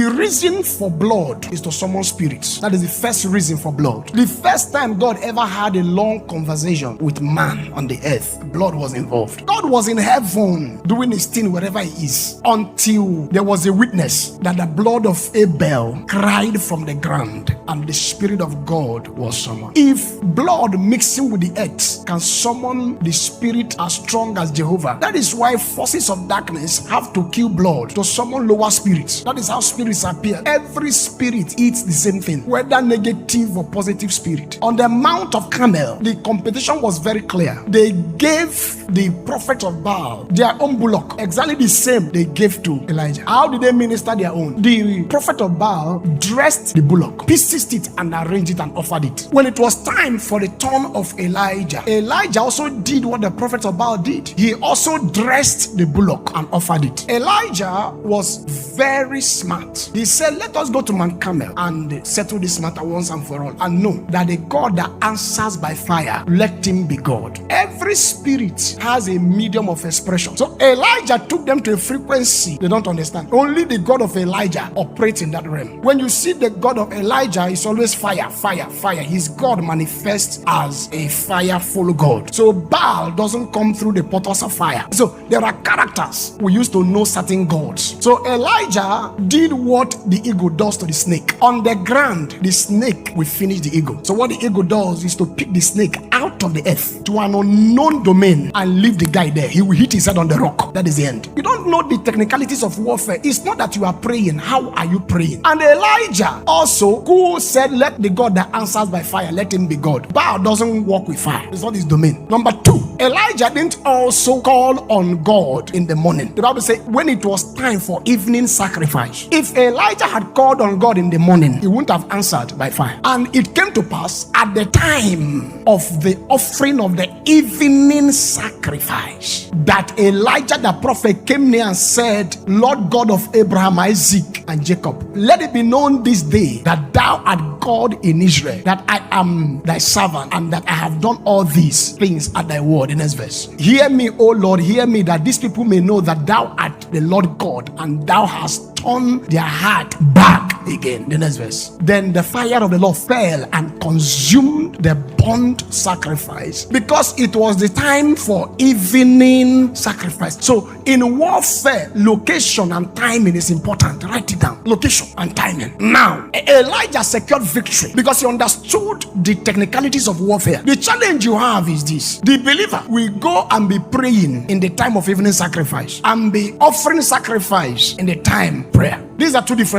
The reason for blood is to summon spirits. That is the first reason for blood. The first time God ever had a long conversation with man on the earth, blood was involved. God was in heaven doing his thing wherever he is, until there was a witness that the blood of Abel cried from the ground and the Spirit of God was summoned. If blood mixing with the earth can summon the spirit as strong as Jehovah, that is why forces of darkness have to kill blood to summon lower spirits. That is how spirits appear. Every spirit eats the same thing, whether negative or positive spirit. On the Mount of Carmel, the competition was very clear. They gave the prophet of Baal their own bullock, exactly the same they gave to Elijah. How did they minister their own? The prophet of Baal dressed the bullock, pieced it and arranged it and offered it. When it was time for the turn of Elijah, Elijah also did what the prophet of Baal did. He also dressed the bullock and offered it. Elijah was very smart. He said, let us go to Mount Carmel and settle this matter once and for all, and know that the God that answers by fire, let him be God. Every spirit has a medium of expression. So Elijah took them to a frequency they don't understand. Only the God of Elijah operates in that realm. When you see the God of Elijah, it's always fire, fire, fire. His God manifests as a fireful God. So Baal doesn't come through the portals of fire. So there are characters we used to know certain gods. So Elijah did what the eagle does to the snake. On the ground, the snake will finish the eagle. So what the eagle does is to pick the snake out of the earth to an unknown domain and leave the guy there. He will hit his head on the rock. That is the end. You don't know the technicalities of warfare. It's not that you are praying. How are you praying? And Elijah also, who said, let the God that answers by fire, let him be God. Baal doesn't work with fire. It's not his domain. Number two, Elijah didn't also call on God in the morning. The Bible says when it was time for evening sacrifice, if Elijah had called on God in the morning, he wouldn't have answered by fire. And it came to pass at the time of the offering of the evening sacrifice that Elijah the prophet came near and said, Lord God of Abraham, Isaac, and Jacob, let it be known this day that thou art God in Israel, that I am thy servant, and that I have done all these things at thy word. In this verse, hear me, O Lord, hear me, that these people may know that thou art the Lord God, and thou hast turned their heart back again. The next verse, then the fire of the Lord fell and consumed the burnt sacrifice, because it was the time for evening sacrifice. So in warfare, location and timing is important. Write it down. Location and timing. Now Elijah secured victory because he understood the technicalities of warfare. The challenge you have is this: the believer will go and be praying in the time of evening sacrifice and be offering sacrifice in the time prayer. These are two different